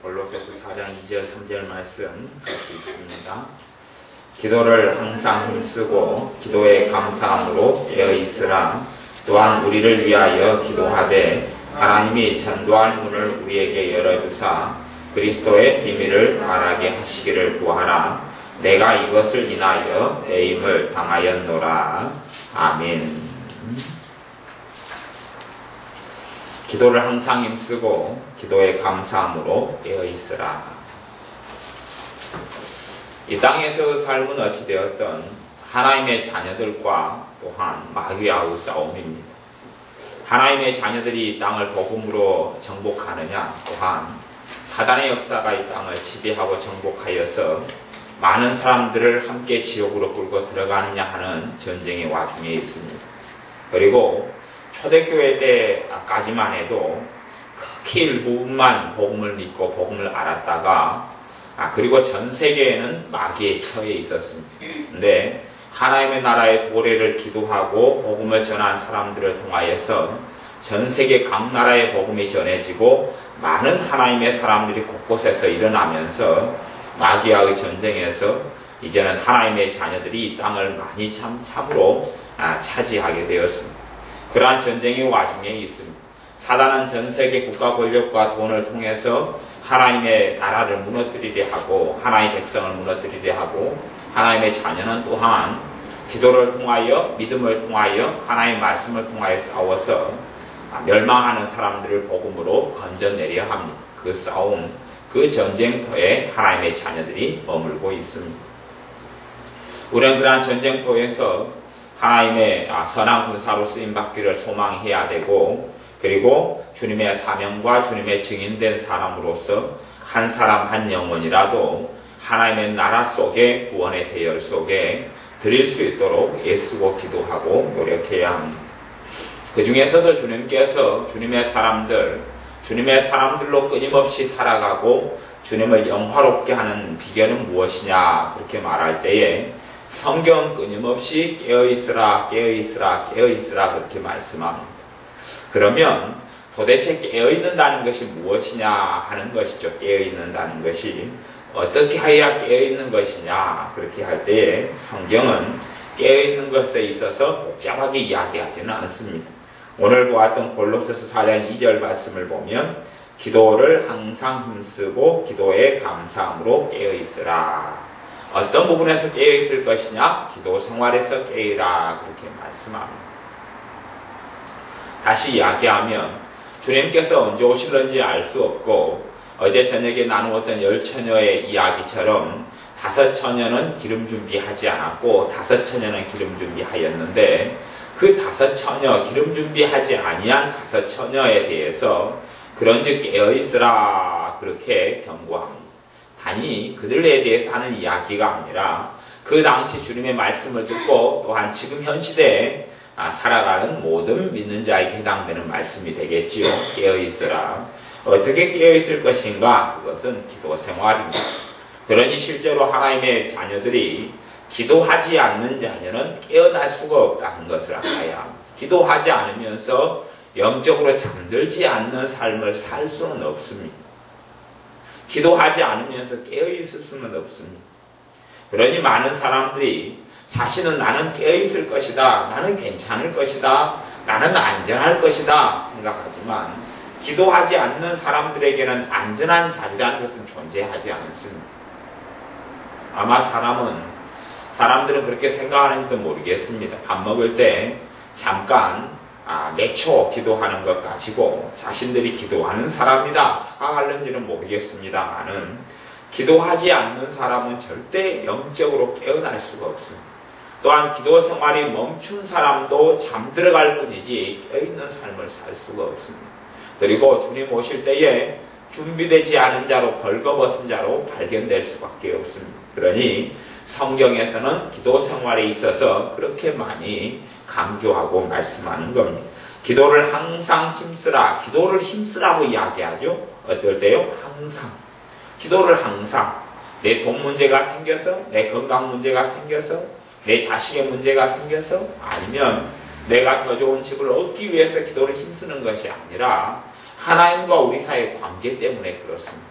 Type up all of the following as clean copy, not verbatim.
골로새서 4장 2절 3절 말씀 읽고 있습니다. 기도를 항상 힘쓰고 기도에 감사함으로 깨어있으라. 또한 우리를 위하여 기도하되 하나님이 전도할 문을 우리에게 열어주사 그리스도의 비밀을 말하게 하시기를 구하라. 내가 이것을 인하여 배임을 당하였노라. 아멘. 기도를 항상 힘쓰고 기도에 감사함으로 깨어있으라. 이 땅에서 삶은 어찌되었던 하나님의 자녀들과 또한 마귀와의 싸움입니다. 하나님의 자녀들이 이 땅을 복음으로 정복하느냐, 또한 사단의 역사가 이 땅을 지배하고 정복하여서 많은 사람들을 함께 지옥으로 끌고 들어가느냐 하는 전쟁의 와중에 있습니다. 그리고 초대교회 때까지만 해도 극히 일부분만 복음을 믿고 복음을 알았다가 그리고 전 세계에는 마귀의 처해 있었습니다. 근데 하나님의 나라의 도래를 기도하고 복음을 전한 사람들을 통하여서 전 세계 각 나라의 복음이 전해지고 많은 하나님의 사람들이 곳곳에서 일어나면서 마귀와의 전쟁에서 이제는 하나님의 자녀들이 이 땅을 많이 참으로 차지하게 되었습니다. 그러한 전쟁의 와중에 있습니다. 사단은 전 세계 국가 권력과 돈을 통해서 하나님의 나라를 무너뜨리려 하고 하나님의 백성을 무너뜨리려 하고 하나님의 자녀는 또한 기도를 통하여 믿음을 통하여 하나님의 말씀을 통하여 싸워서 멸망하는 사람들을 복음으로 건져내려 합니다. 그 싸움, 그 전쟁터에 하나님의 자녀들이 머물고 있습니다. 우리는 그러한 전쟁터에서 하나님의 선한 군사로 쓰임받기를 소망해야 되고, 그리고 주님의 사명과 주님의 증인된 사람으로서 한 사람 한 영혼이라도 하나님의 나라 속에 구원의 대열 속에 드릴 수 있도록 애쓰고 기도하고 노력해야 합니다. 그 중에서도 주님께서 주님의 사람들로 끊임없이 살아가고 주님을 영화롭게 하는 비결은 무엇이냐 그렇게 말할 때에 성경은 끊임없이 깨어있으라 깨어있으라 깨어있으라 그렇게 말씀합니다. 그러면 도대체 깨어있는다는 것이 무엇이냐 하는 것이죠. 깨어있는다는 것이 어떻게 해야 깨어있는 것이냐 그렇게 할 때에 성경은 깨어있는 것에 있어서 복잡하게 이야기하지는 않습니다. 오늘 보았던 골로새서 4장 2절 말씀을 보면 기도를 항상 힘쓰고 기도에 감사함으로 깨어있으라. 어떤 부분에서 깨어있을 것이냐? 기도 생활에서 깨어라 그렇게 말씀합니다. 다시 이야기하면 주님께서 언제 오실는지 알 수 없고 어제 저녁에 나누었던 10처녀의 이야기처럼 5처녀는 기름 준비하지 않았고 5처녀는 기름 준비하였는데 그 5처녀 기름 준비하지 아니한 5처녀에 대해서 그런즉 깨어있으라 그렇게 경고합니다. 단지 그들에 대해서 하는 이야기가 아니라 그 당시 주님의 말씀을 듣고 또한 지금 현 시대에 살아가는 모든 믿는 자에게 해당되는 말씀이 되겠지요. 깨어있으라. 어떻게 깨어있을 것인가? 그것은 기도 생활입니다. 그러니 실제로 하나님의 자녀들이 기도하지 않는 자녀는 깨어날 수가 없다는 것을 알아야 합니다. 기도하지 않으면서 영적으로 잠들지 않는 삶을 살 수는 없습니다. 기도하지 않으면서 깨어있을 수는 없습니다. 그러니 많은 사람들이 자신은 나는 깨어있을 것이다, 나는 괜찮을 것이다, 나는 안전할 것이다 생각하지만 기도하지 않는 사람들에게는 안전한 자리라는 것은 존재하지 않습니다. 아마 사람들은 그렇게 생각하는지도 모르겠습니다. 밥 먹을 때 잠깐 몇 초 기도하는 것 가지고 자신들이 기도하는 사람이다 착각하는지는 모르겠습니다만은 기도하지 않는 사람은 절대 영적으로 깨어날 수가 없습니다. 또한 기도 생활이 멈춘 사람도 잠들어갈 뿐이지 깨어있는 삶을 살 수가 없습니다. 그리고 주님 오실 때에 준비되지 않은 자로 벌거벗은 자로 발견될 수밖에 없습니다. 그러니 성경에서는 기도 생활에 있어서 그렇게 많이 강조하고 말씀하는 겁니다. 기도를 항상 힘쓰라. 기도를 힘쓰라고 이야기하죠. 어떨 때요? 항상. 기도를 항상. 내 돈 문제가 생겨서, 내 건강 문제가 생겨서, 내 자식의 문제가 생겨서, 아니면 내가 더 좋은 집을 얻기 위해서 기도를 힘쓰는 것이 아니라 하나님과 우리 사이의 관계 때문에 그렇습니다.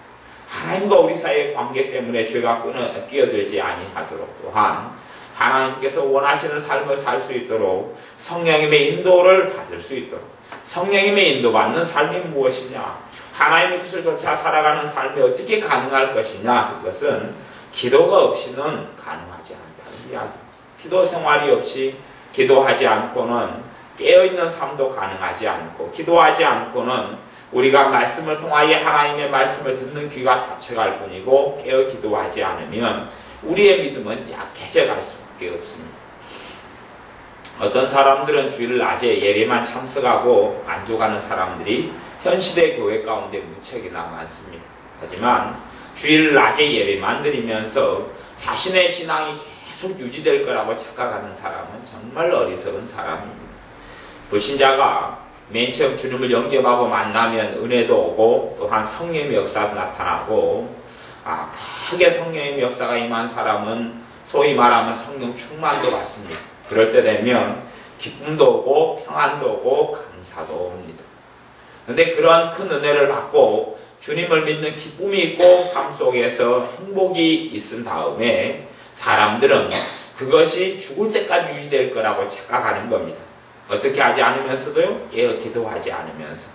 하나님과 우리 사이의 관계 때문에 죄가 끼어들지 아니하도록, 또한 하나님께서 원하시는 삶을 살 수 있도록 성령님의 인도를 받을 수 있도록, 성령님의 인도받는 삶이 무엇이냐, 하나님의 뜻을 쫓아 살아가는 삶이 어떻게 가능할 것이냐, 그것은 기도가 없이는 가능하지 않다는 이야기. 기도 생활이 없이, 기도하지 않고는 깨어있는 삶도 가능하지 않고, 기도하지 않고는 우리가 말씀을 통하여 하나님의 말씀을 듣는 귀가 닫혀갈 뿐이고, 깨어 기도하지 않으면 우리의 믿음은 약해져갈 수밖에 없습니다. 어떤 사람들은 주일 낮에 예배만 참석하고 만족하는 사람들이 현 시대 교회 가운데 무척이나 많습니다. 하지만 주일 낮에 예배만 드리면서 자신의 신앙이 계속 유지될 거라고 착각하는 사람은 정말 어리석은 사람입니다. 불신자가 맨 처음 주님을 영접하고 만나면 은혜도 오고, 또한 성령의 역사도 나타나고, 크게 성령의 역사가 임한 사람은 소위 말하면 성령 충만도 받습니다. 그럴 때 되면 기쁨도 오고 평안도 오고 감사도 옵니다. 그런데 그러한 큰 은혜를 받고 주님을 믿는 기쁨이 있고 삶 속에서 행복이 있은 다음에 사람들은 그것이 죽을 때까지 유지될 거라고 착각하는 겁니다. 어떻게 하지 않으면서도요? 깨어 기도하지 않으면서,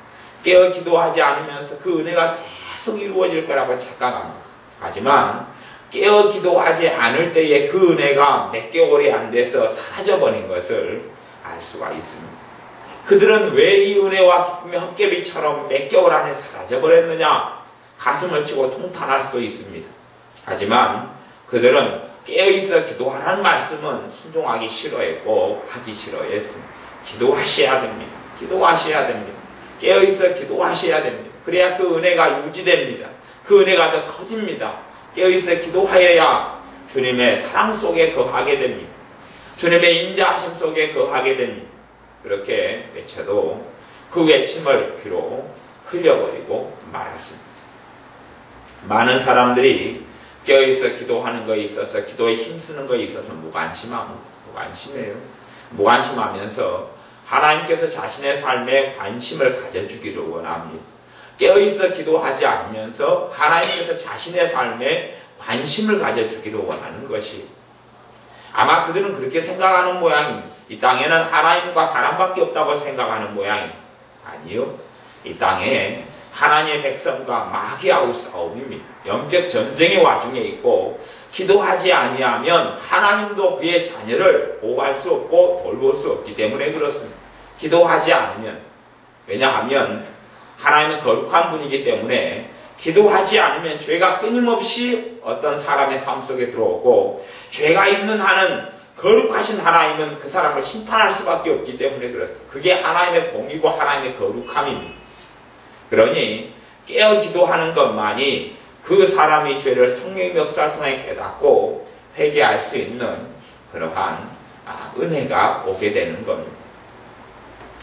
깨어 기도하지 않으면서 그 은혜가 계속 이루어질 거라고 착각합니다. 하지만 깨어 기도하지 않을 때에 그 은혜가 몇 개월이 안 돼서 사라져버린 것을 알 수가 있습니다. 그들은 왜 이 은혜와 기쁨의 헛개비처럼 몇 개월 안에 사라져버렸느냐? 가슴을 치고 통탄할 수도 있습니다. 하지만 그들은 깨어있어 기도하라는 말씀은 순종하기 싫어했고 하기 싫어했습니다. 기도하셔야 됩니다. 기도하셔야 됩니다. 깨어있어 기도하셔야 됩니다. 그래야 그 은혜가 유지됩니다. 그 은혜가 더 커집니다. 깨어있어 기도하여야 주님의 사랑 속에 거하게 됩니다. 주님의 인자하심 속에 거하게 됩니다. 그렇게 외쳐도 그 외침을 귀로 흘려버리고 말았습니다. 많은 사람들이 깨어있어 기도하는 것에 있어서, 기도에 힘쓰는 것에 있어서 무관심해요. 무관심하면서 하나님께서 자신의 삶에 관심을 가져주기를 원합니다. 깨어있어 기도하지 않으면서 하나님께서 자신의 삶에 관심을 가져주기를 원하는 것이, 아마 그들은 그렇게 생각하는 모양입니다. 이 땅에는 하나님과 사람밖에 없다고 생각하는 모양입니다. 아니요. 이 땅에 하나님의 백성과 마귀하고 싸움입니다. 영적 전쟁의 와중에 있고, 기도하지 아니하면 하나님도 그의 자녀를 보호할 수 없고 돌볼 수 없기 때문에 그렇습니다. 기도하지 않으면, 왜냐하면 하나님은 거룩한 분이기 때문에 기도하지 않으면 죄가 끊임없이 어떤 사람의 삶 속에 들어오고, 죄가 있는 한은 거룩하신 하나님은 그 사람을 심판할 수밖에 없기 때문에 그렇습니다. 그게 하나님의 공의고 하나님의 거룩함입니다. 그러니 깨어 기도하는 것만이 그 사람이 죄를 성령의 역사를 통해 깨닫고 회개할 수 있는 그러한 은혜가 오게 되는 겁니다.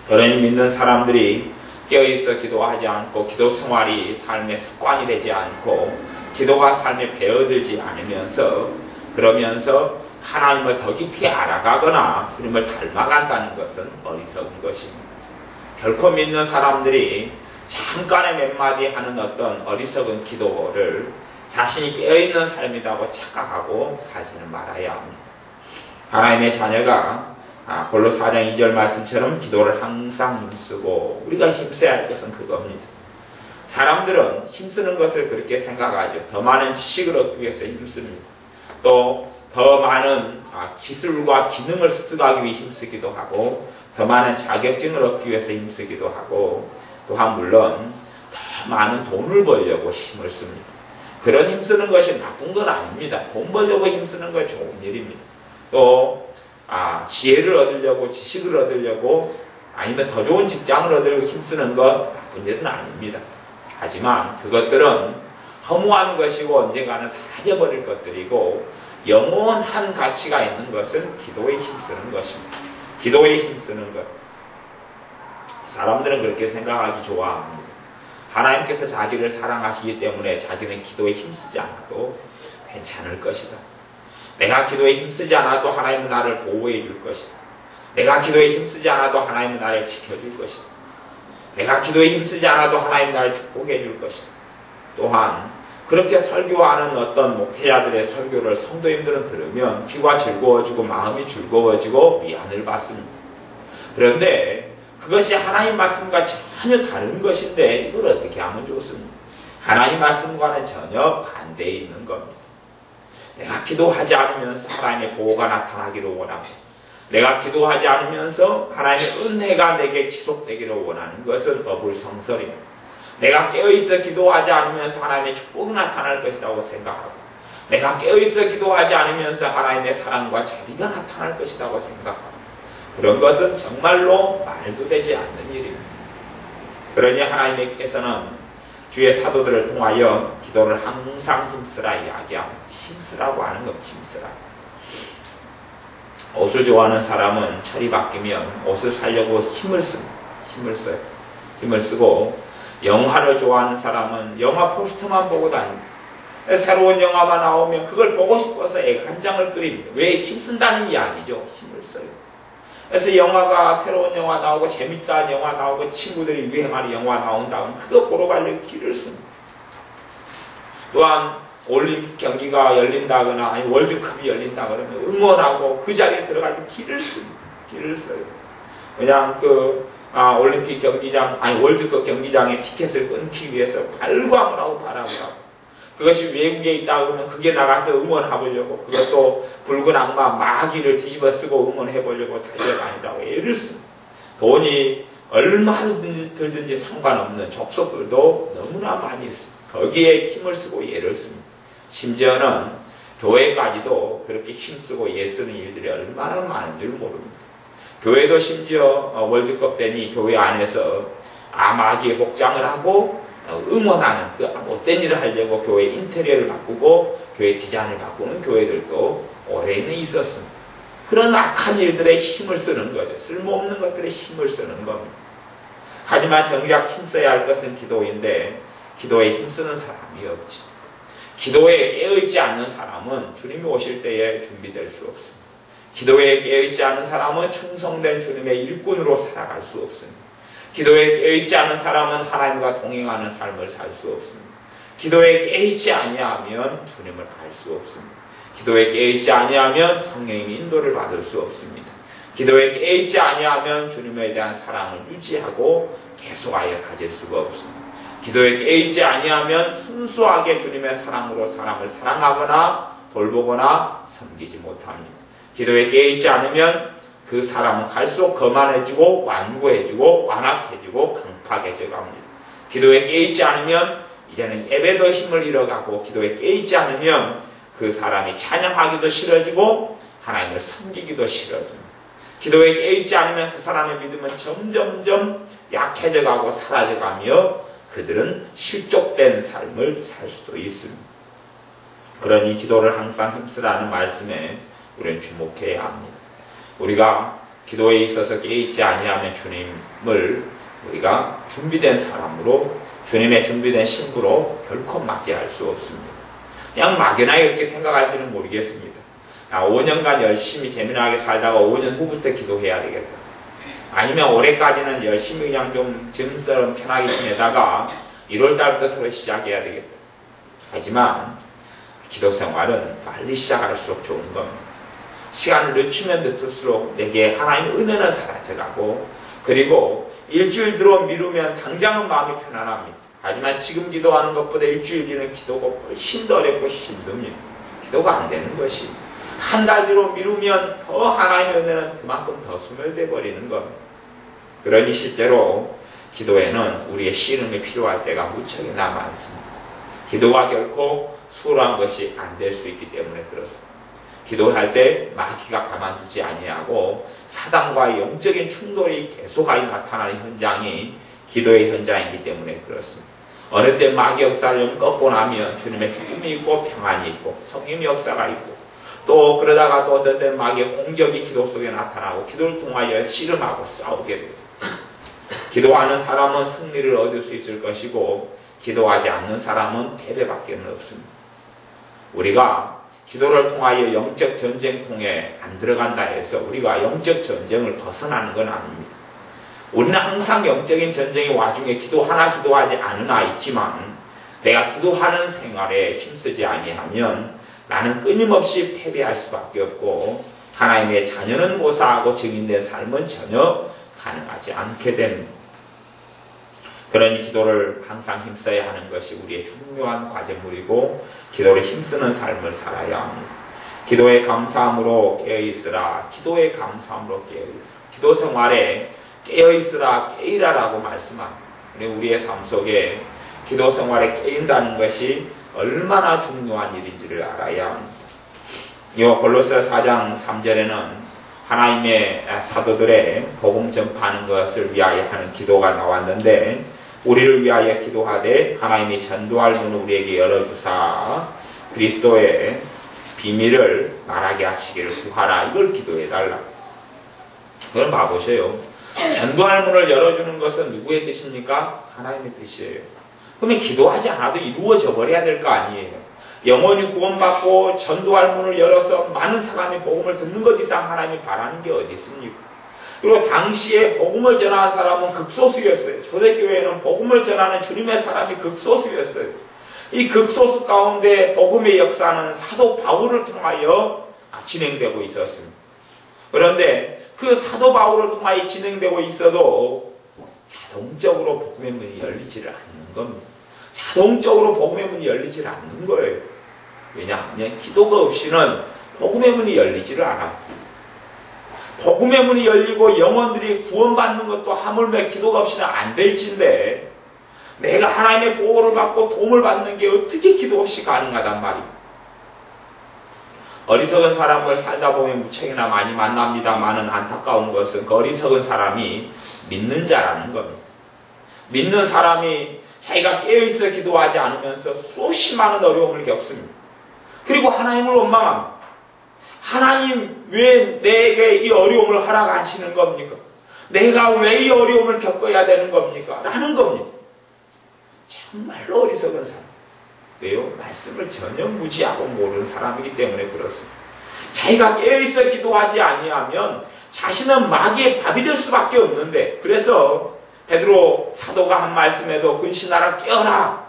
그러니 믿는 사람들이 깨어있어 기도하지 않고, 기도 생활이 삶의 습관이 되지 않고, 기도가 삶에 배어들지 않으면서, 그러면서 하나님을 더 깊이 알아가거나 주님을 닮아간다는 것은 어리석은 것입니다. 결코 믿는 사람들이 잠깐의 몇 마디 하는 어떤 어리석은 기도를 자신이 깨어있는 삶이라고 착각하고 살지는 말아야 합니다. 하나님의 자녀가 골로새 4장 2절 말씀처럼 기도를 항상 힘쓰고, 우리가 힘써야 할 것은 그겁니다. 사람들은 힘쓰는 것을 그렇게 생각하죠. 더 많은 지식을 얻기 위해서 힘씁니다. 또 더 많은 기술과 기능을 습득하기 위해 힘쓰기도 하고, 더 많은 자격증을 얻기 위해서 힘쓰기도 하고, 또한 물론 더 많은 돈을 벌려고 힘을 씁니다. 그런 힘쓰는 것이 나쁜 건 아닙니다. 돈 벌려고 힘쓰는 건 좋은 일입니다. 또 지혜를 얻으려고, 지식을 얻으려고, 아니면 더 좋은 직장을 얻으려고 힘쓰는 것 나쁜 일은 아닙니다. 하지만 그것들은 허무한 것이고 언젠가는 사라져버릴 것들이고, 영원한 가치가 있는 것은 기도에 힘쓰는 것입니다. 기도에 힘쓰는 것. 사람들은 그렇게 생각하기 좋아합니다. 하나님께서 자기를 사랑하시기 때문에 자기는 기도에 힘쓰지 않아도 괜찮을 것이다. 내가 기도에 힘쓰지 않아도 하나님은 나를 보호해 줄 것이다. 내가 기도에 힘쓰지 않아도 하나님은 나를 지켜줄 것이다. 내가 기도에 힘쓰지 않아도 하나님은 나를 축복해 줄 것이다. 또한 그렇게 설교하는 어떤 목회자들의 설교를 성도님들은 들으면 귀가 즐거워지고 마음이 즐거워지고 위안을 받습니다. 그런데 그것이 하나님 말씀과 전혀 다른 것인데 이걸 어떻게 하면 좋습니까? 하나님 말씀과는 전혀 반대에 있는 겁니다. 내가 기도하지 않으면서 하나님의 보호가 나타나기를 원하고, 내가 기도하지 않으면서 하나님의 은혜가 내게 지속되기를 원하는 것은 어불성설입니다. 내가 깨어있어 기도하지 않으면서 하나님의 축복이 나타날 것이라고 생각하고, 내가 깨어있어 기도하지 않으면서 하나님의 사랑과 자비가 나타날 것이라고 생각하고, 그런 것은 정말로 말도 되지 않는 일입니다. 그러니 하나님께서는 주의 사도들을 통하여 기도를 항상 힘쓰라 이야기합니다. 힘쓰라고 하는 것, 힘쓰라. 옷을 좋아하는 사람은 철이 바뀌면 옷을 사려고 힘을 씁니다. 힘을 쓰고, 영화를 좋아하는 사람은 영화 포스터만 보고 다닙니다. 새로운 영화가 나오면 그걸 보고 싶어서 액 한 장을 끓입니다. 왜? 힘쓴다는 이야기죠. 힘을 써요. 그래서 영화가, 새로운 영화 나오고 재밌다는 영화 나오고 친구들이 유행하는 영화 나온다면 그거 보러 가려고 기를 씁니다. 또한 올림픽 경기가 열린다거나 아니 월드컵이 열린다 그러면 응원하고 그 자리에 들어가려고 기를 씁니다. 기를 써요. 그냥 올림픽 경기장, 아니 월드컵 경기장의 티켓을 끊기 위해서 발광을 하고 바람을 하고, 그것이 외국에 있다 그러면 그게 나가서 응원해보려고, 그것도 붉은 악마 마귀를 뒤집어 쓰고 응원해보려고 달려다니라고 애를 씁니다. 돈이 얼마든지 들든지 상관없는 족속들도 너무나 많이 있습니다. 거기에 힘을 쓰고 애를 씁니다. 심지어는 교회까지도 그렇게 힘쓰고 애쓰는 일들이 얼마나 많은 줄 모릅니다. 교회도 심지어 월드컵 때니 교회 안에서 마귀의 복장을 하고 응원하는 그 못된 일을 하려고 교회 인테리어를 바꾸고 교회 디자인을 바꾸는 교회들도 오래는 있었습니다. 그런 악한 일들에 힘을 쓰는 거죠. 쓸모없는 것들에 힘을 쓰는 겁니다. 하지만 정작 힘써야 할 것은 기도인데 기도에 힘쓰는 사람이 없지. 기도에 깨어있지 않는 사람은 주님이 오실 때에 준비될 수 없습니다. 기도에 깨어있지 않은 사람은 충성된 주님의 일꾼으로 살아갈 수 없습니다. 기도에 깨어있지 않은 사람은 하나님과 동행하는 삶을 살 수 없습니다. 기도에 깨어있지 아니하면 주님을 알 수 없습니다. 기도에 깨어있지 아니하면 성령님의 인도를 받을 수 없습니다. 기도에 깨어있지 아니하면 주님에 대한 사랑을 유지하고 계속하여 가질 수가 없습니다. 기도에 깨어있지 아니하면 순수하게 주님의 사랑으로 사람을 사랑하거나 돌보거나 섬기지 못합니다. 기도에 깨어있지 않으면 그 사람은 갈수록 거만해지고 완고해지고 완악해지고 강팍해져 갑니다. 기도에 깨어있지 않으면 이제는 예배도 힘을 잃어가고, 기도에 깨어있지 않으면 그 사람이 찬양하기도 싫어지고 하나님을 섬기기도 싫어집니다. 기도에 깨어있지 않으면 그 사람의 믿음은 점점점 약해져가고 사라져가며 그들은 실족된 삶을 살 수도 있습니다. 그러니 기도를 항상 힘쓰라는 말씀에 우리는 주목해야 합니다. 우리가 기도에 있어서 깨어있지 아니하면 주님을 우리가 준비된 사람으로, 주님의 준비된 신부로 결코 맞이할 수 없습니다. 그냥 막연하게 그렇게 생각할지는 모르겠습니다. 5년간 열심히 재미나게 살다가 5년 후부터 기도해야 되겠다. 아니면 올해까지는 열심히 그냥 좀 지금처럼 편하게 지내다가 1월달부터 서로 시작해야 되겠다. 하지만 기도 생활은 빨리 시작할수록 좋은 겁니다. 시간을 늦추면 늦을수록 내게 하나님의 은혜는 사라져가고, 그리고 일주일 들어 미루면 당장은 마음이 편안합니다. 하지만 지금 기도하는 것보다 일주일 뒤는 기도가 훨씬 더 어렵고 힘듭니다. 기도가 안 되는 것이, 한 달 뒤로 미루면 더 하나님의 은혜는 그만큼 더 소멸돼 버리는 겁니다. 그러니 실제로 기도에는 우리의 씨름이 필요할 때가 무척이나 많습니다. 기도가 결코 수월한 것이 안 될 수 있기 때문에 그렇습니다. 기도할 때 마귀가 가만두지 아니하고 사단과의 영적인 충돌이 계속하여 나타나는 현장이 기도의 현장이기 때문에 그렇습니다. 어느 때 마귀 역사를 좀 꺾고 나면 주님의 기쁨이 있고 평안이 있고 성령의 역사가 있고, 또 그러다가 또 어떤 때 마귀의 공격이 기도 속에 나타나고 기도를 통하여 씨름하고 싸우게 됩니다. 기도하는 사람은 승리를 얻을 수 있을 것이고, 기도하지 않는 사람은 패배밖에 없습니다. 우리가 기도를 통하여 영적 전쟁통에 안 들어간다 해서 우리가 영적 전쟁을 벗어나는 건 아닙니다. 우리는 항상 영적인 전쟁의 와중에 기도하나 기도하지 않으나 있지만, 내가 기도하는 생활에 힘쓰지 아니하면 나는 끊임없이 패배할 수밖에 없고 하나님의 자녀는 모사하고 증인된 삶은 전혀 가능하지 않게 됩니다. 그러니 기도를 항상 힘써야 하는 것이 우리의 중요한 과제물이고 기도를 힘쓰는 삶을 살아야 합니다. 기도의 감사함으로 깨어있으라. 기도의 감사함으로 깨어있으라. 기도 생활에 깨어있으라, 깨이라라고 말씀합니다. 우리의 삶 속에 기도 생활에 깨인다는 것이 얼마나 중요한 일인지를 알아야 합니다. 이 골로새 4장 3절에는 하나님의 사도들의 복음 전파하는 것을 위하여 하는 기도가 나왔는데 우리를 위하여 기도하되 하나님이 전도할 문을 우리에게 열어주사 그리스도의 비밀을 말하게 하시기를 구하라. 이걸 기도해달라. 그럼 봐보세요. 전도할 문을 열어주는 것은 누구의 뜻입니까? 하나님의 뜻이에요. 그러면 기도하지 않아도 이루어져 버려야 될 거 아니에요. 영원히 구원받고 전도할 문을 열어서 많은 사람이 복음을 듣는 것 이상 하나님이 바라는 게 어디 있습니까? 그리고 당시에 복음을 전하는 사람은 극소수였어요. 초대교회에는 복음을 전하는 주님의 사람이 극소수였어요. 이 극소수 가운데 복음의 역사는 사도 바울을 통하여 진행되고 있었습니다. 그런데 그 사도 바울을 통하여 진행되고 있어도 자동적으로 복음의 문이 열리지를 않는 겁니다. 자동적으로 복음의 문이 열리지를 않는 거예요. 왜냐하면 기도가 없이는 복음의 문이 열리지를 않아요. 복음의 문이 열리고 영혼들이 구원받는 것도 하물며 기도가 없이는 안 될진데 내가 하나님의 보호를 받고 도움을 받는 게 어떻게 기도 없이 가능하단 말이에요. 어리석은 사람을 살다 보면 무척이나 많이 만납니다만은 안타까운 것은 그 어리석은 사람이 믿는 자라는 겁니다. 믿는 사람이 자기가 깨어있어 기도하지 않으면서 수없이 많은 어려움을 겪습니다. 그리고 하나님을 원망합니다. 하나님 왜 내게 이 어려움을 허락하시는 겁니까? 내가 왜 이 어려움을 겪어야 되는 겁니까? 라는 겁니다. 정말로 어리석은 사람. 왜요? 말씀을 전혀 무지하고 모르는 사람이기 때문에 그렇습니다. 자기가 깨어있어 기도하지 아니하면 자신은 마귀의 밥이 될 수밖에 없는데 그래서 베드로 사도가 한 말씀에도 근신하라 깨어라.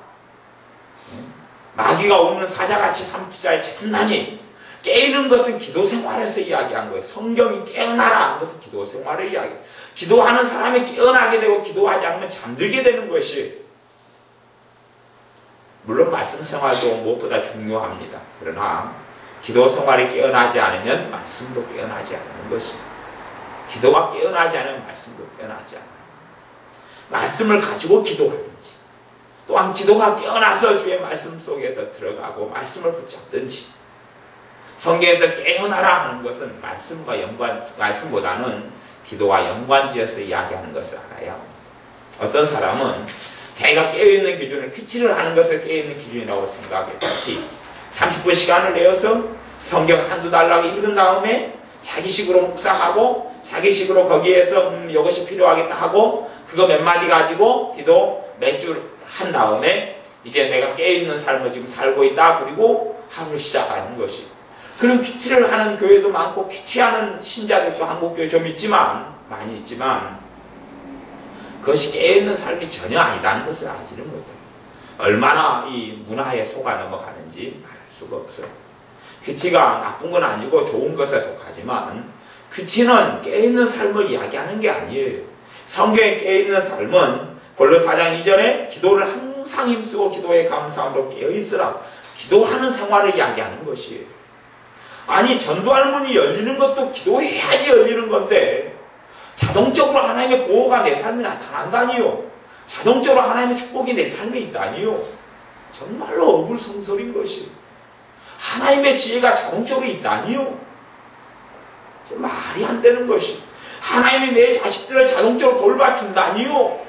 마귀가 오는 사자같이 삼키자에 참나니 깨이는 것은 기도 생활에서 이야기한 거예요. 성경이 깨어나라 하는 것은 기도 생활을 이야기해요. 기도하는 사람이 깨어나게 되고 기도하지 않으면 잠들게 되는 것이 물론 말씀 생활도 무엇보다 중요합니다. 그러나 기도 생활이 깨어나지 않으면 말씀도 깨어나지 않는 것입니다. 기도가 깨어나지 않으면 말씀도 깨어나지 않아요. 말씀을 가지고 기도하든지 또한 기도가 깨어나서 주의 말씀 속에서 들어가고 말씀을 붙잡든지 성경에서 깨어나라 하는 것은 말씀과 말씀보다는 기도와 연관지어서 이야기하는 것을 알아야 합니다. 어떤 사람은 자기가 깨어있는 기준을 큐티를 하는 것을 깨어있는 기준이라고 생각해요. 큐티. 30분 시간을 내어서 성경 한두 달라고 읽은 다음에 자기식으로 묵상하고 자기식으로 거기에서 이것이 필요하겠다 하고 그거 몇 마디 가지고 기도 몇 줄 한 다음에 이제 내가 깨어있는 삶을 지금 살고 있다. 그리고 하루를 시작하는 것이. 그런 큐티를 하는 교회도 많고 큐티하는 신자들도 한국교회 좀 있지만 많이 있지만 그것이 깨어있는 삶이 전혀 아니라는 것을 아시는 거죠. 얼마나 이 문화에 속아 넘어가는지 말할 수가 없어요. 큐티가 나쁜 건 아니고 좋은 것에 속하지만 큐티는 깨어있는 삶을 이야기하는 게 아니에요. 성경에 깨어있는 삶은 골로새 4장 2절에 기도를 항상 힘쓰고 기도에 감사함으로 깨어있으라. 기도하는 생활을 이야기하는 것이에요. 아니 전도할 문이 열리는 것도 기도해야지 열리는 건데 자동적으로 하나님의 보호가 내 삶에 나타난다니요. 자동적으로 하나님의 축복이 내 삶에 있다니요. 정말로 어불성설인 것이. 하나님의 지혜가 자동적으로 있다니요. 말이 안 되는 것이. 하나님이 내 자식들을 자동적으로 돌봐준다니요.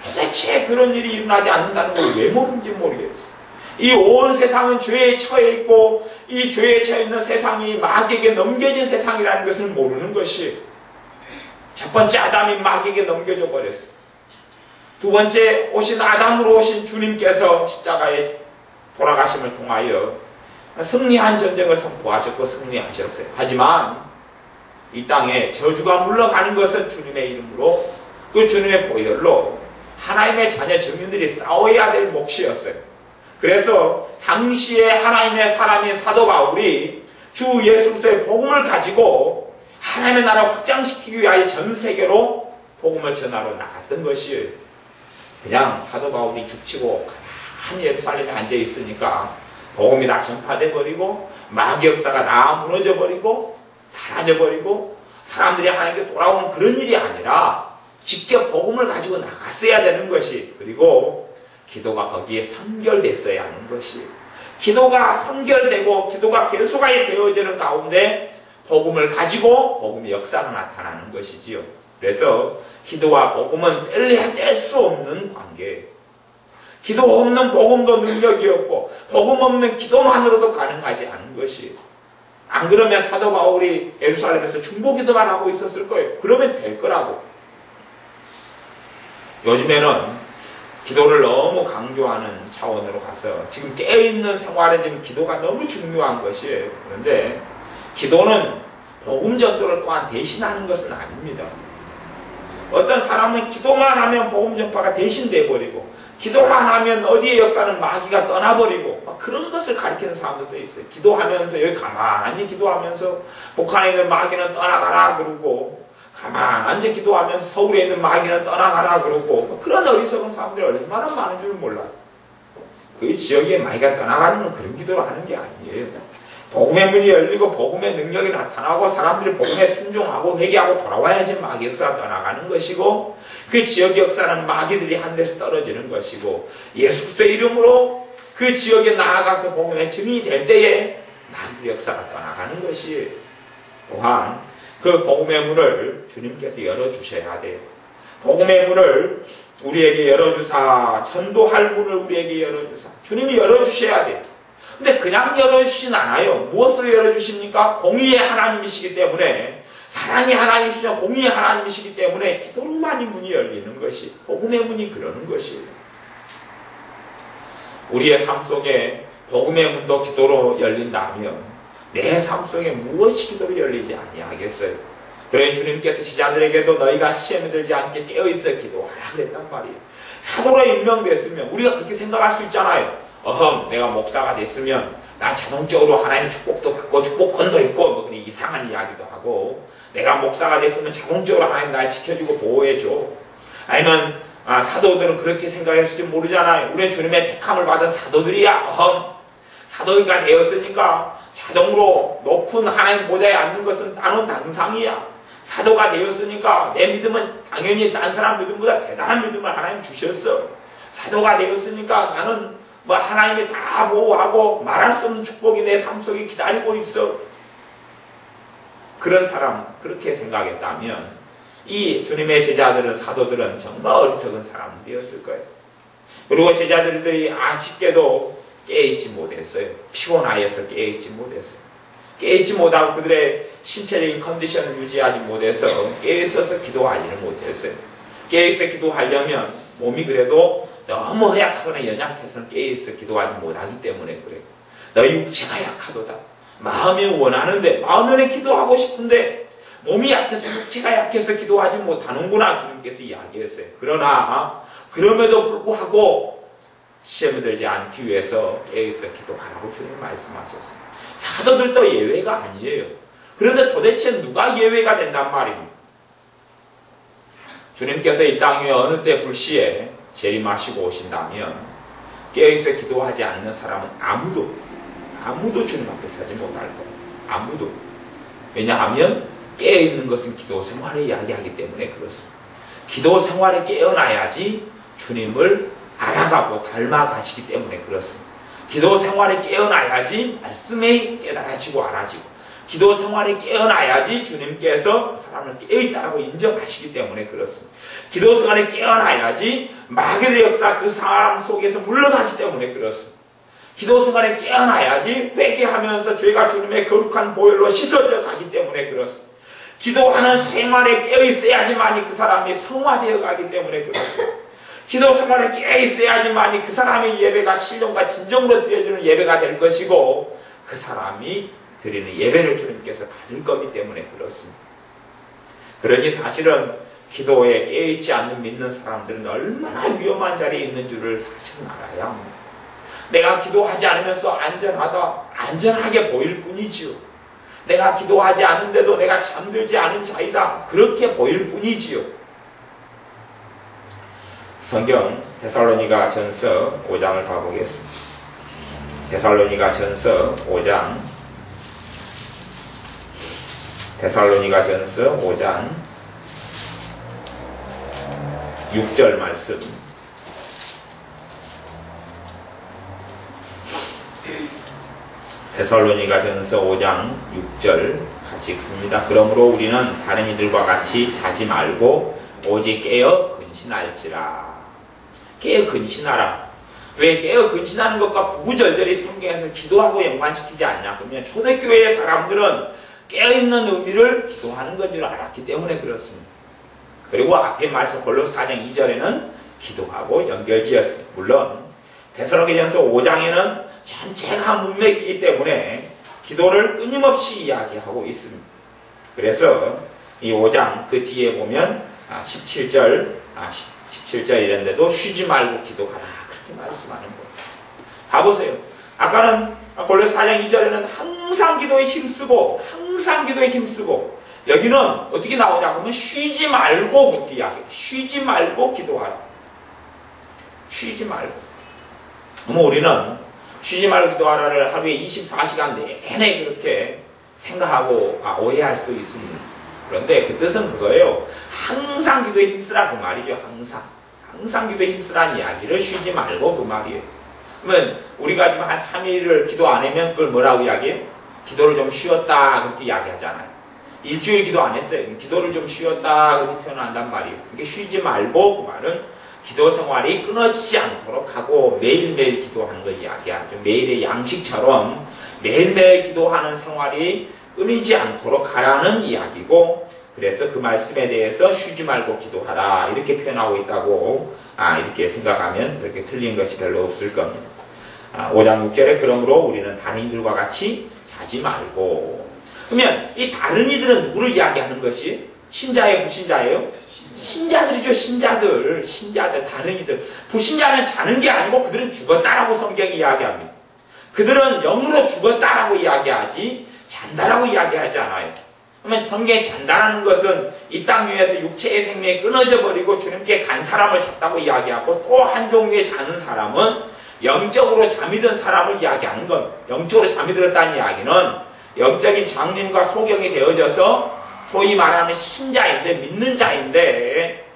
도대체 그런 일이 일어나지 않는다는 걸 왜 모르는지 모르겠어. 이 온 세상은 죄에 처해 있고 이 죄에 처해 있는 세상이 마귀에게 넘겨진 세상이라는 것을 모르는 것이. 첫 번째 아담이 마귀에게 넘겨져 버렸어. 두 번째 오신 아담으로 오신 주님께서 십자가에 돌아가심을 통하여 승리한 전쟁을 선포하셨고 승리하셨어요. 하지만 이 땅에 저주가 물러가는 것은 주님의 이름으로 그 주님의 보혈로 하나님의 자녀 증인들이 싸워야 될 몫이었어요. 그래서 당시에 하나님의 사람인 사도 바울이 주 예수 그리스도의 복음을 가지고 하나님의 나라를 확장시키기 위하여 전 세계로 복음을 전하러 나갔던 것이에요. 그냥 사도 바울이 죽치고 가만히 예루살렘에 앉아 있으니까 복음이 다 전파돼 버리고 마귀 역사가 다 무너져 버리고 사라져 버리고 사람들이 하나님께 돌아오는 그런 일이 아니라 직접 복음을 가지고 나갔어야 되는 것이, 그리고 기도가 거기에 선결됐어야 하는 것이, 기도가 선결되고 기도가 계속하게 되어지는 가운데 복음을 가지고 복음의 역사가 나타나는 것이지요. 그래서 기도와 복음은 뗄 수 없는 관계예요. 기도 없는 복음도 능력이 없고 복음 없는 기도만으로도 가능하지 않은 것이, 안 그러면 사도 바울이 예루살렘에서 중보기도만 하고 있었을 거예요. 그러면 될 거라고. 요즘에는 기도를 너무 강조하는 차원으로 가서 지금 깨어있는 생활에 지금 기도가 너무 중요한 것이에요. 그런데 기도는 복음 전도를 또한 대신하는 것은 아닙니다. 어떤 사람은 기도만 하면 복음 전파가 대신돼 버리고 기도만 하면 어디의 역사는 마귀가 떠나버리고 막 그런 것을 가리키는 사람들도 있어요. 기도하면서 여기 가만히 기도하면서 북한에 있는 마귀는 떠나가라 그러고 가만히 기도하면서 서울에 있는 마귀는 떠나가라 그러고 그런 어리석은 사람들이 얼마나 많은 줄 몰라요. 그 지역에 마귀가 떠나가는 건 그런 기도를 하는 게 아니에요. 복음의 문이 열리고 복음의 능력이 나타나고 사람들이 복음에 순종하고 회개하고 돌아와야지 마귀 역사가 떠나가는 것이고, 그 지역 역사는 마귀들이 하늘에서 떨어지는 것이고, 예수 그리스도의 이름으로 그 지역에 나아가서 복음의 증인이 될 때에 마귀 역사가 떠나가는 것이, 또한 그 복음의 문을 주님께서 열어주셔야 돼요. 복음의 문을 우리에게 열어주사, 전도할 문을 우리에게 열어주사, 주님이 열어주셔야 돼요. 근데 그냥 열어주시진 않아요. 무엇으로 열어주십니까? 공의의 하나님이시기 때문에, 사랑의 하나님이시죠. 공의의 하나님이시기 때문에 기도로만이 문이 열리는 것이, 복음의 문이 그러는 것이에요. 우리의 삶 속에 복음의 문도 기도로 열린다면 내 삶 속에 무엇이 기도로 열리지 아니하겠어요? 그래 주님께서 제자들에게도 너희가 시험에 들지 않게 깨어있어 기도하라 그랬단 말이에요. 사도로 임명됐으면 우리가 그렇게 생각할 수 있잖아요. 내가 목사가 됐으면 난 자동적으로 하나님의 축복도 받고 축복권도 있고 뭐 그런 이상한 이야기도 하고, 내가 목사가 됐으면 자동적으로 하나님 날 지켜주고 보호해줘. 아니면 사도들은 그렇게 생각했을지 모르잖아요. 우리는 주님의 택함을 받은 사도들이야. 사도가 되었으니까 자동으로 높은 하나님 보좌에 앉는 것은 나는 당상이야. 사도가 되었으니까 내 믿음은 당연히 딴 사람 믿음보다 대단한 믿음을 하나님 주셨어. 사도가 되었으니까 나는 뭐 하나님이 다 보호하고 말할 수 없는 축복이 내 삶 속에 기다리고 있어. 그런 사람, 그렇게 생각했다면 이 주님의 제자들은, 사도들은 정말 어리석은 사람들이었을 거예요. 그리고 제자들이 아쉽게도 깨어있지 못했어요. 피곤하여서 깨어있지 못했어요. 깨어있지 못하고 그들의 신체적인 컨디션을 유지하지 못해서 깨어있어서 기도하지는 못했어요. 깨어있어 기도하려면 몸이 그래도 너무 허약하거나 연약해서는 깨어있어 기도하지 못하기 때문에 그래요. 너희 육체가 약하도다. 마음이 원하는데, 마음에 기도하고 싶은데 몸이 약해서, 육체가 약해서 기도하지 못하는구나 주님께서 이야기했어요. 그러나 그럼에도 불구하고 시험에 들지 않기 위해서 깨어있어 기도하라고 주님 말씀하셨어요. 사도들도 예외가 아니에요. 그런데 도대체 누가 예외가 된단 말입니다. 주님께서 이 땅에 어느 때 불시에 재림하시고 오신다면 깨어있어 기도하지 않는 사람은 아무도 주님 앞에 서지 못할 거예요. 아무도. 왜냐하면 깨어있는 것은 기도 생활을 이야기하기 때문에 그렇습니다. 기도 생활에 깨어나야지 주님을 알아가고 닮아가시기 때문에 그렇습니다. 기도 생활에 깨어나야지 말씀에 깨달아지고 알아지고, 기도 생활에 깨어나야지 주님께서 그 사람을 깨어있다고 인정하시기 때문에 그렇습니다. 기도 생활에 깨어나야지 마귀의 역사 그 사람 속에서 물러가기 때문에 그렇습니다. 기도 생활에 깨어나야지 회개하면서 죄가 주님의 거룩한 보혈로 씻어져 가기 때문에 그렇습니다. 기도하는 생활에 깨어있어야지만이 그 사람이 성화되어 가기 때문에 그렇습니다. 기도 생활에 깨어있어야지만이 그 사람의 예배가 신령과 진정으로 드려지는 예배가 될 것이고, 그 사람이 드리는 예배를 주님께서 받을 거기 때문에 그렇습니다. 그러니 사실은 기도에 깨어있지 않는 믿는 사람들은 얼마나 위험한 자리에 있는 줄을 사실은 알아야 합니다. 내가 기도하지 않으면서 안전하게 보일 뿐이지요. 내가 기도하지 않는데도 내가 잠들지 않은 자이다, 그렇게 보일 뿐이지요. 성경 데살로니가 전서 5장을 가보겠습니다. 데살로니가 전서 5장, 데살로니가 전서 5장 6절 말씀. 데살로니가 전서 5장 6절 같이 읽습니다. 그러므로 우리는 다른 이들과 같이 자지 말고 오직 깨어 근신할지라. 깨어 근신하라. 왜 깨어 근신하는 것과 구구절절히 성경에서 기도하고 연관시키지 않냐? 그러면 초대교회의 사람들은 깨어있는 의미를 기도하는 것 줄 알았기 때문에 그렇습니다. 그리고 앞에 말씀 골로새 4장 2절에는 기도하고 연결지었습니다. 물론 데살로니가전서 5장에는 전체가 문맥이기 때문에 기도를 끊임없이 이야기하고 있습니다. 그래서 이 5장 그 뒤에 보면 17절 이런데도 쉬지 말고 기도하라, 그렇게 말씀하는 거예요. 봐보세요. 아까는 골로새 4장 2절에는 항상 기도에 힘쓰고 여기는 어떻게 나오냐 그러면 쉬지 말고 그렇게 이야기해요. 쉬지 말고 기도하라. 쉬지 말고. 그럼 우리는 쉬지 말고 기도하라를 하루에 24시간 내내 그렇게 생각하고 오해할 수도 있습니다. 그런데 그 뜻은 그거예요. 항상 기도에 힘쓰라, 그 말이죠. 항상 기도에 힘쓰라는 이야기를 쉬지 말고 그 말이에요. 그러면 우리가 지금 한 3일을 기도 안 하면 그걸 뭐라고 이야기해요? 기도를 좀 쉬었다, 그렇게 이야기하잖아요. 일주일 기도 안 했어요. 기도를 좀 쉬었다, 그렇게 표현한단 말이에요. 이게 쉬지 말고 그 말은 기도 생활이 끊어지지 않도록 하고 매일매일 기도하는 걸 이야기하죠. 매일의 양식처럼 매일매일 기도하는 생활이 끊이지 않도록 하라는 이야기고, 그래서 그 말씀에 대해서 쉬지 말고 기도하라, 이렇게 표현하고 있다고 이렇게 생각하면 그렇게 틀린 것이 별로 없을 겁니다. 5장 6절에 그러므로 우리는 다른 이들과 같이 자지 말고. 그러면 이 다른 이들은 누구를 이야기하는 것이? 신자예요, 불신자예요? 신자들이죠. 신자들, 다른 이들. 불신자는 자는 게 아니고 그들은 죽었다라고 성경이 이야기합니다. 그들은 영으로 죽었다라고 이야기하지 잔다라고 이야기하지 않아요. 그러면 성경에 잔다라는 것은 이 땅 위에서 육체의 생명이 끊어져 버리고 주님께 간 사람을 잤다고 이야기하고, 또 한 종류의 자는 사람은 영적으로 잠이 든 사람을 이야기하는 겁니다. 영적으로 잠이 들었다는 이야기는 영적인 장님과 소경이 되어져서 소위 말하는 신자인데, 믿는 자인데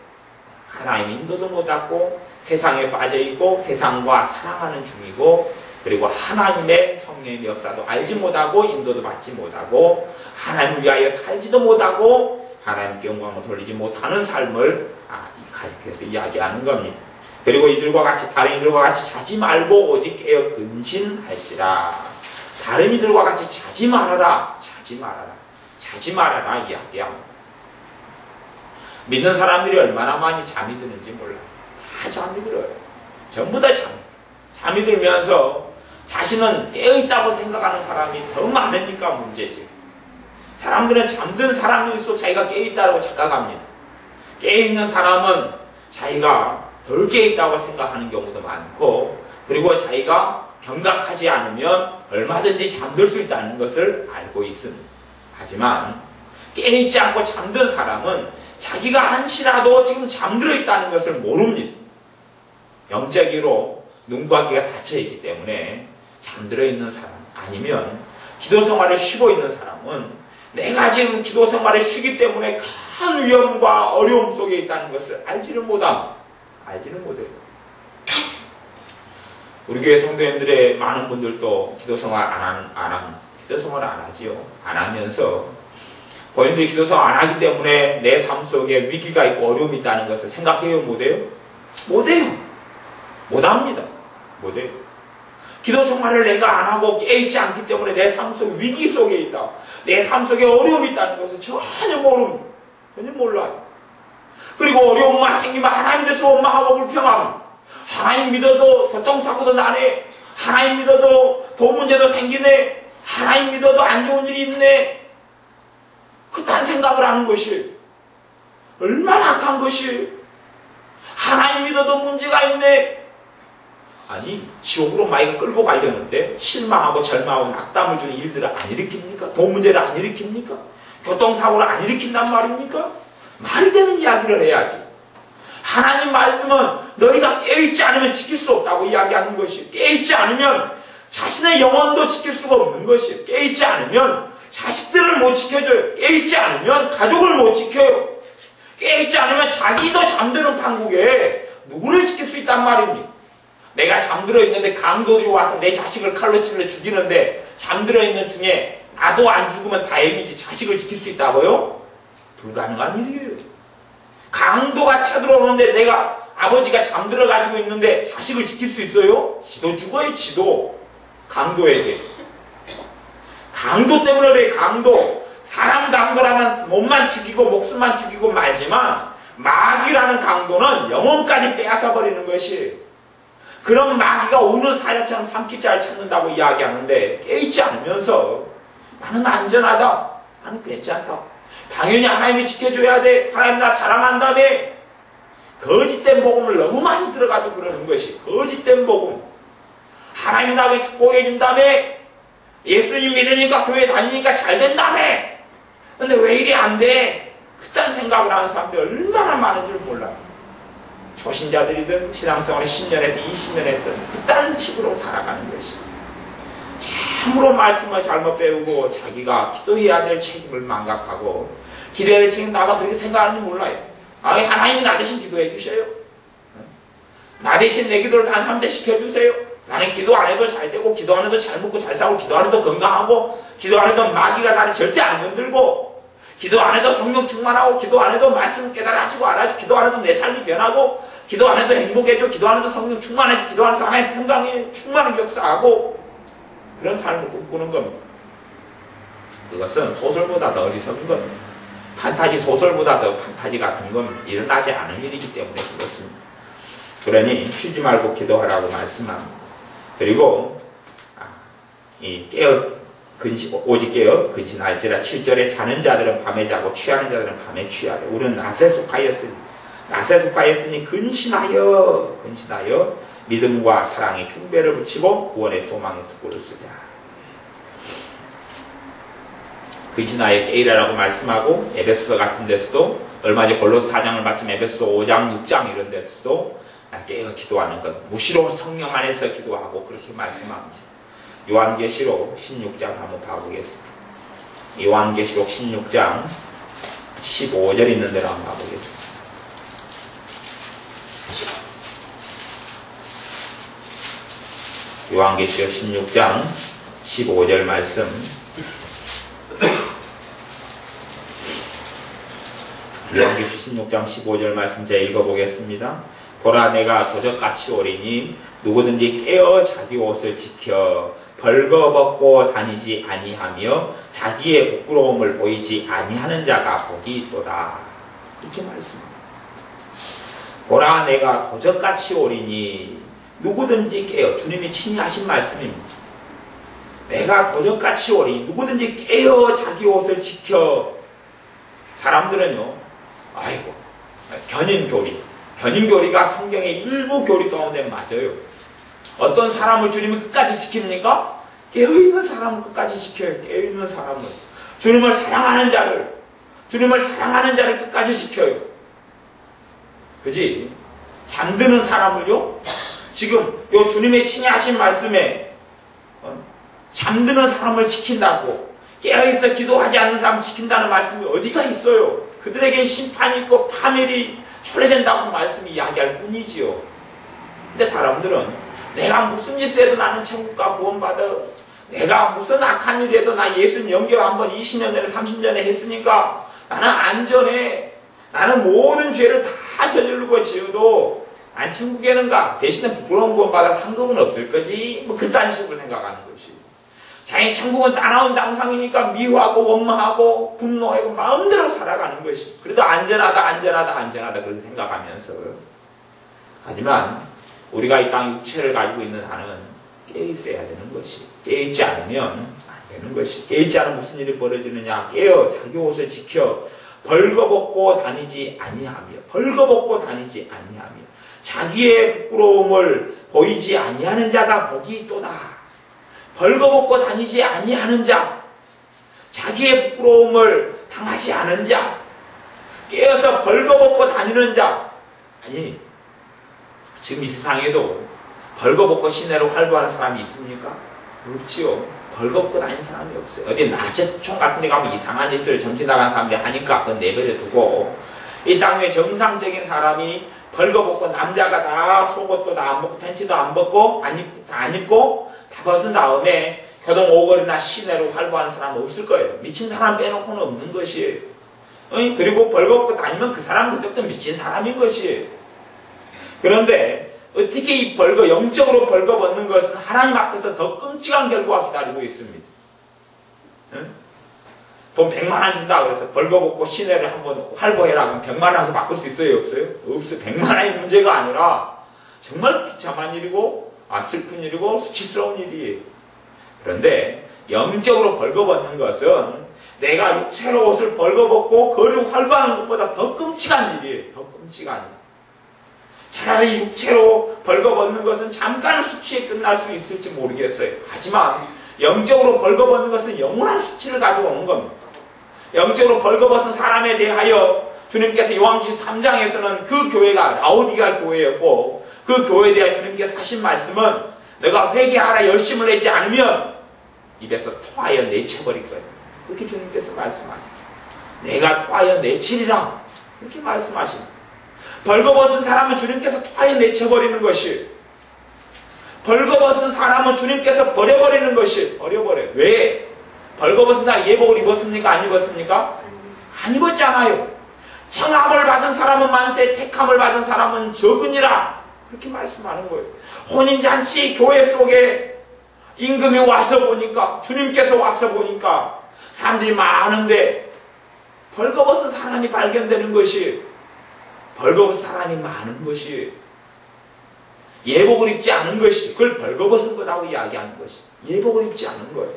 하나님 인도도 못하고 세상에 빠져있고 세상과 사랑하는 중이고, 그리고 하나님의 성령의 역사도 알지 못하고 인도도 받지 못하고 하나님을 위하여 살지도 못하고 하나님께 영광을 돌리지 못하는 삶을 가지고서 이야기하는 겁니다. 그리고 다른 이들과 같이 자지 말고 오직 깨어 근신할지라. 다른 이들과 같이 자지 말아라 이야기합니다. 믿는 사람들이 얼마나 많이 잠이 드는지 몰라요. 다 잠이 들어요. 전부 다 잠이 들면서 자신은 깨어있다고 생각하는 사람이 더 많으니까 문제지. 사람들은 잠든 사람일수록 자기가 깨어있다고 착각합니다. 깨어있는 사람은 자기가 덜 깨어있다고 생각하는 경우도 많고, 그리고 자기가 경각하지 않으면 얼마든지 잠들 수 있다는 것을 알고 있습니다. 하지만 깨어있지 않고 잠든 사람은 자기가 한시라도 지금 잠들어 있다는 것을 모릅니다. 영적으로 눈과 귀가 닫혀있기 때문에 잠들어 있는 사람, 아니면 기도 생활을 쉬고 있는 사람은 내가 지금 기도 생활을 쉬기 때문에 큰 위험과 어려움 속에 있다는 것을 알지는 못해요. 우리 교회 성도님들의 많은 분들도 기도 생활 안 하지요. 안 하면서 본인들이 기도 생활 안 하기 때문에 내 삶 속에 위기가 있고 어려움이 있다는 것을 생각해요, 못해요? 못합니다. 기도 생활을 내가 안 하고 깨있지 않기 때문에 내 삶 속 위기 속에 있다, 내 삶 속에 어려움이 있다는 것을 전혀 모릅니다. 전혀 몰라요. 그리고 어려움만 생기면 하나님 대해서 원망하고 불평함. 하나님 믿어도 교통사고도 나네. 하나님 믿어도 돈 문제도 생기네. 하나님 믿어도 안 좋은 일이 있네. 그딴 생각을 하는 것이 얼마나 악한 것이. 하나님 믿어도 문제가 있네. 아니, 지옥으로 마이가 끌고 가려는데 실망하고 절망하고 낙담을 주는 일들을 안 일으킵니까? 돈 문제를 안 일으킵니까? 교통사고를 안 일으킨단 말입니까? 말이 되는 이야기를 해야지. 하나님 말씀은 너희가 깨어있지 않으면 지킬 수 없다고 이야기하는 것이. 깨어있지 않으면 자신의 영혼도 지킬 수가 없는 것이. 깨어있지 않으면 자식들을 못 지켜줘요. 깨어있지 않으면 가족을 못 지켜요. 깨어있지 않으면 자기도 잠드는 판국에 누구를 지킬 수 있단 말입니까? 내가 잠들어 있는데 강도들이 와서 내 자식을 칼로 찔러 죽이는데 잠들어 있는 중에 나도 안 죽으면 다행이지 자식을 지킬 수 있다고요? 불가능한 일이에요. 강도가 쳐들어오는데 내가 아버지가 잠들어 가지고 있는데 자식을 지킬 수 있어요? 지도 죽어요, 지도. 강도에게. 강도 때문에 그래, 강도. 사람 강도라면 몸만 죽이고 목숨만 죽이고 말지만 마귀라는 강도는 영혼까지 빼앗아 버리는 것이. 그런 마귀가 오는 사자처럼 삼키자를 찾는다고 이야기하는데 깨있지 않으면서 나는 안전하다. 나는 괜찮다. 당연히 하나님이 지켜줘야 돼. 하나님 나 사랑한다며. 거짓된 복음을 너무 많이 들어가지고 그러는 것이. 거짓된 복음. 하나님이 나에게 축복해 준다며. 예수님 믿으니까 교회 다니니까 잘 된다며. 근데 왜 이리 안 돼? 그딴 생각을 하는 사람들이 얼마나 많은 줄 몰라요. 초신자들이든 신앙생활을 10년 했든 20년 했든 그딴 식으로 살아가는 것이. 참으로 말씀을 잘못 배우고 자기가 기도해야 될 책임을 망각하고 기도해야 될 책임 나가 그렇게 생각하는지 몰라요. 아, 하나님이 나 대신 기도해 주셔요. 나 대신 내 기도를 단 3대 시켜주세요. 나는 기도 안 해도 잘 되고 기도 안 해도 잘 먹고 잘 살고 기도 안 해도 건강하고 기도 안 해도 마귀가 나를 절대 안 건들고 기도 안 해도 성령 충만하고 기도 안 해도 말씀 깨달아지고 알아지고 기도 안 해도 내 삶이 변하고 기도 안 해도 행복해져 기도 안 해도 성령 충만해져 기도 안 해도 하나님 평강이 충만하게 역사하고 그런 삶을 꿈꾸는 겁니다. 그것은 소설보다 더 어리석은 겁니다. 판타지 소설보다 더 판타지 같은 건 일어나지 않은 일이기 때문에 그렇습니다. 그러니 쉬지 말고 기도하라고 말씀합니다. 그리고 이 오직 깨어 근신할지라 7절에 자는 자들은 밤에 자고 취하는 자들은 밤에 취하래. 우리는 낮에 속하였으니 근신하여 믿음과 사랑에 중배를 붙이고 구원의 소망의 투구를 쓰자. 근신하여 깨이라라고 말씀하고 에베소서 같은 데서도 얼마 전에 골로새 4장을 마친 에베소서 5장 6장 이런 데서도 깨어 기도하는 것 무시로 성령 안에서 기도하고 그렇게 말씀합니다. 요한계시록 16장 한번 봐보겠습니다. 요한계시록 16장 15절 있는 대로 한번 봐보겠습니다. 요한계시록 16장 15절 말씀. 요한계시록 16장 15절 말씀 제가 읽어보겠습니다. 보라 내가 도적같이 오리니 누구든지 깨어 자기 옷을 지켜 벌거벗고 다니지 아니하며 자기의 부끄러움을 보이지 아니하는 자가 복이 있도다. 그렇게 말씀합니다. 보라 내가 도적같이 오리니 누구든지 깨어. 주님이 친히 하신 말씀입니다. 내가 도적같이 오리니 누구든지 깨어 자기 옷을 지켜. 사람들은요 아이고 견인교리가 성경의 일부 교리 가운데 맞아요. 어떤 사람을 주님이 끝까지 지킵니까? 깨어있는 사람을 끝까지 지켜요. 깨어있는 사람을. 주님을 사랑하는 자를 끝까지 지켜요. 그지? 잠드는 사람을요? 지금 요 주님의 친히 하신 말씀에 잠드는 사람을 지킨다고 깨어있어 기도하지 않는 사람을 지킨다는 말씀이 어디가 있어요? 그들에게 심판이 있고 파멸이 초래된다고 말씀이 이야기할 뿐이지요. 근데 사람들은 내가 무슨 짓을 해도 나는 천국과 구원받아. 내가 무슨 악한 일을 해도 나 예수님 영접 한번 20년 전에 30년 전에 했으니까 나는 안전해. 나는 모든 죄를 다 저지르고 지어도 난 천국에는 가. 대신에 부끄러운 구원받아 상급은 없을 거지. 뭐 그딴 식으로 생각하는 것이. 자기 천국은 따나운 당상이니까 미워하고 원망하고 분노하고 마음대로 살아가는 것이. 그래도 안전하다 그렇게 생각하면서. 하지만 우리가 이 땅 육체를 가지고 있는 한은 깨어있어야 되는 것이. 깨어있지 않으면 안 되는 것이. 깨어있지 않으면 무슨 일이 벌어지느냐. 깨어 자기 옷을 지켜 벌거벗고 다니지 아니하며, 벌거벗고 다니지 아니하며, 자기의 부끄러움을 보이지 아니하는 자가 복이 있도다. 벌거벗고 다니지 아니하는 자, 자기의 부끄러움을 당하지 않은 자, 깨어서 벌거벗고 다니는 자. 아니, 지금 이 세상에도 벌거벗고 시내로 활보하는 사람이 있습니까? 없지요. 벌거벗고 다니는 사람이 없어요. 어디 낮에총 같은 데 가면 이상한 짓을 점심 나간 사람들이 하니까 그건 내버려 두고, 이 땅에 정상적인 사람이 벌거벗고, 남자가 다 속옷도 다 안 벗고 팬츠도 안 벗고 다 안 입고 다 벗은 다음에 교동 오거리나 시내로 활보하는 사람은 없을 거예요. 미친 사람 빼놓고는 없는 것이에요. 그리고 벌거벗고 다니면 그 사람은 그때부터 미친 사람인 것이에요. 그런데 어떻게 이 영적으로 벌거벗는 것은 하나님 앞에서 더 끔찍한 결과가 기다리고 있습니다. 돈 100만 원 준다 그래서 벌거벗고 시내를 한번 활보해라. 그럼 100만 원 바꿀 수 있어요? 없어요? 없어요. 100만 원이 문제가 아니라 정말 비참한 일이고 슬픈 일이고 수치스러운 일이에요. 그런데 영적으로 벌거벗는 것은 내가 육체로 옷을 벌거벗고 거리로 활보하는 것보다 더 끔찍한 일이에요. 더 끔찍한 일. 차라리 육체로 벌거벗는 것은 잠깐 수치에 끝날 수 있을지 모르겠어요. 하지만 영적으로 벌거벗는 것은 영원한 수치를 가지고 오는 겁니다. 영적으로 벌거벗은 사람에 대하여 주님께서 요한계시록 3장에서는 그 교회가 라오디가 교회였고, 그 교회에 대해 주님께서 하신 말씀은 내가 회개하라 열심을 내지 않으면 입에서 토하여 내쳐버릴 거예요. 그렇게 주님께서 말씀하셨어요. 내가 토하여 내치리라. 그렇게 말씀하십니다. 벌거벗은 사람은 주님께서 토하여 내쳐버리는 것이, 벌거벗은 사람은 주님께서 버려버리는 것이, 버려버려요. 왜? 벌거벗은 사람 예복을 입었습니까? 안 입었습니까? 안 입었잖아요. 청함을 받은 사람은 많되 택함을 받은 사람은 적으니라. 그렇게 말씀하는 거예요. 혼인잔치 교회 속에 임금이 와서 보니까, 주님께서 와서 보니까 사람들이 많은데 벌거벗은 사람이 발견되는 것이, 벌거벗은 사람이 많은 것이, 예복을 입지 않은 것이, 그걸 벌거벗은 거라고 이야기하는 것이, 예복을 입지 않은 거예요.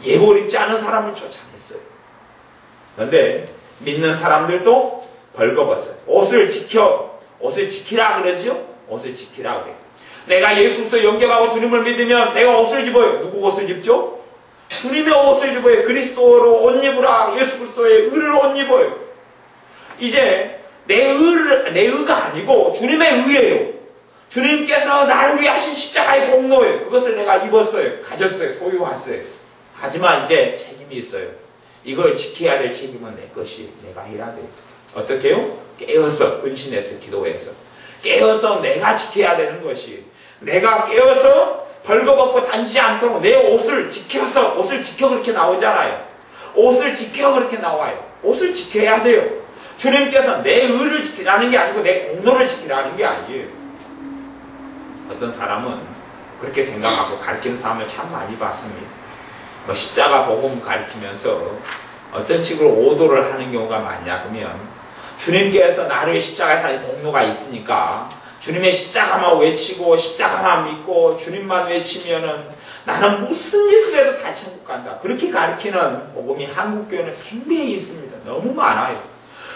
예복을 입지 않은 사람을 쫓아냈어요. 그런데 믿는 사람들도 벌거벗어요. 옷을 지키라 그러죠? 옷을 지키라 그래요. 내가 예수로서 영접하고 주님을 믿으면 내가 옷을 입어요. 누구 옷을 입죠? 주님의 옷을 입어요. 그리스도로 옷 입으라. 예수 그리스도의 의를 옷 입어요. 이제 내 의가 아니고 주님의 의예요. 주님께서 나를 위해 하신 십자가의 공로예요. 그것을 내가 입었어요. 가졌어요. 소유했어요. 하지만 이제 책임이 있어요. 이걸 지켜야 될 책임은 내 것이, 내가 해야 돼요. 어떻게 해요? 깨어서, 근신해서, 기도해서. 깨어서 내가 지켜야 되는 것이, 내가 깨어서 벌거벗고 다니지 않도록 내 옷을 지켜서, 옷을 지켜 그렇게 나오잖아요. 옷을 지켜 그렇게 나와요. 옷을 지켜야 돼요. 주님께서 내 의를 지키라는 게 아니고 내 공로를 지키라는 게 아니에요. 어떤 사람은 그렇게 생각하고 가르치는 사람을 참 많이 봤습니다. 십자가 복음 가르치면서 어떤 식으로 오도를 하는 경우가 많냐 그러면, 주님께서 나를 위해 십자가에 사는 공로가 있으니까 주님의 십자가만 외치고 십자가만 믿고 주님만 외치면은 나는 무슨 짓을 해도 다 천국 간다. 그렇게 가르치는 복음이 한국교회는 굉장히 있습니다. 너무 많아요.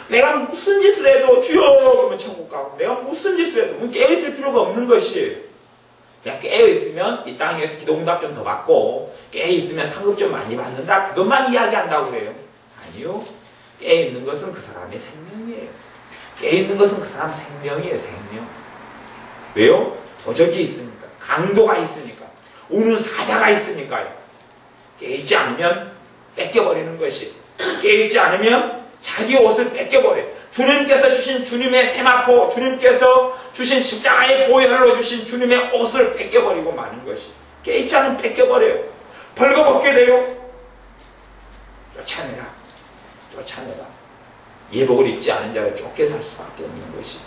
내가 무슨 짓을 해도 주여 그러면 천국 가고, 내가 무슨 짓을 해도 깨어있을 필요가 없는 것이에요. 그냥 깨어있으면 이 땅에서 기도응답 좀 더 받고 깨어있으면 상급 좀 많이 받는다. 그것만 이야기한다고 그래요. 아니요. 깨어있는 것은 그 사람의 생명이에요. 깨어있는 것은 그 사람 생명이에요. 생명. 왜요? 도적이 있으니까. 강도가 있으니까. 우는 사자가 있으니까요. 깨어있지 않으면 뺏겨버리는 것이, 깨어있지 않으면 자기 옷을 뺏겨버려요. 주님께서 주신 주님의 세마포, 주님께서 주신 십자가의 보혈로 주신 주님의 옷을 뺏겨버리고 마는 것이, 깨어있지 않으면 뺏겨버려요. 벌거벗게 돼요. 쫓아내라. 쫓아내라. 예복을 입지 않은 자를 쫓겨살 수밖에 없는 것이,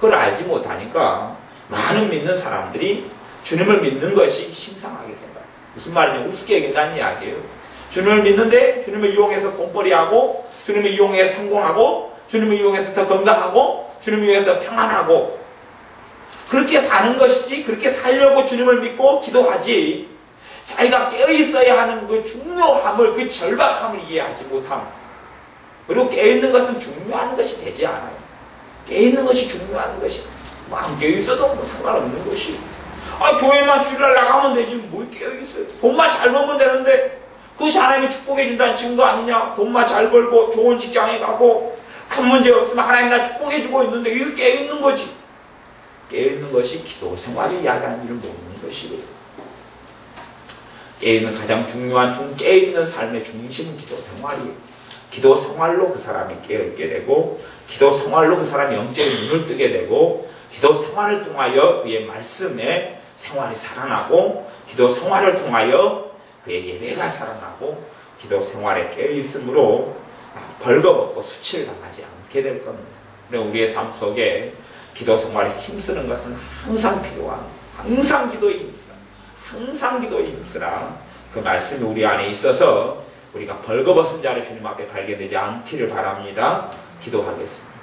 그걸 알지 못하니까 많은 믿는 사람들이 주님을 믿는 것이 심상하게 생각해요. 무슨 말이냐, 우습게 얘기한다는 이야기예요. 주님을 믿는데 주님을 이용해서 돈벌이하고, 주님을 이용해서 성공하고, 주님을 이용해서 더 건강하고, 주님을 이용해서 더 평안하고, 그렇게 사는 것이지, 그렇게 살려고 주님을 믿고 기도하지, 자기가 깨어있어야 하는 그 중요함을, 그 절박함을 이해하지 못함. 그리고 깨어있는 것은 중요한 것이 되지 않아요. 깨어있는 것이 중요한 것이 안 깨어있어도 뭐 상관없는 것이. 교회만 주일날 나가면 되지 뭘 깨어있어요. 돈만 잘 벌면 되는데 그것이 하나님이 축복해 준다는 증거 아니냐. 돈만 잘 벌고 좋은 직장에 가고 큰 문제 없으면 하나님 나 축복해 주고 있는데 이거 깨어있는 거지. 깨어있는 것이 기도 생활을 이야기하는 일을 모르는 것이거든요. 깨어있는 가장 중요한 깨어있는 삶의 중심은 기도 생활이에요. 기도 생활로 그 사람이 깨어있게 되고 기도 생활로 그 사람이 영적인 눈을 뜨게 되고 기도 생활을 통하여 그의 말씀에 생활이 살아나고 기도 생활을 통하여 그의 예배가 살아나고 기도 생활에 깨어있음으로 벌거벗고 수치를 당하지 않게 될 겁니다. 그리고 우리의 삶 속에 기도 생활에 힘쓰는 것은 항상 필요한 항상 기도에 힘쓰라. 항상 기도에 힘쓰라. 그 말씀이 우리 안에 있어서 우리가 벌거벗은 자를 주님 앞에 발견되지 않기를 바랍니다. 기도하겠습니다.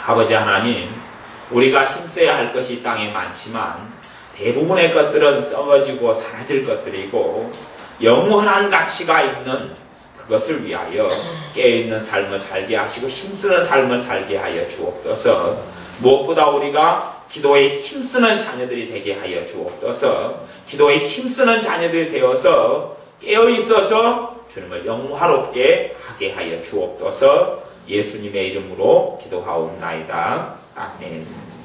아버지 하나님, 우리가 힘써야 할 것이 이 땅에 많지만 대부분의 것들은 썩어지고 사라질 것들이고 영원한 가치가 있는 그것을 위하여 깨어있는 삶을 살게 하시고 힘쓰는 삶을 살게 하여 주옵소서. 무엇보다 우리가 기도에 힘쓰는 자녀들이 되게 하여 주옵소서. 기도에 힘쓰는 자녀들이 되어서 깨어있어서 주님을 영화롭게 하게 하여 주옵소서. 예수님의 이름으로 기도하옵나이다. 아멘.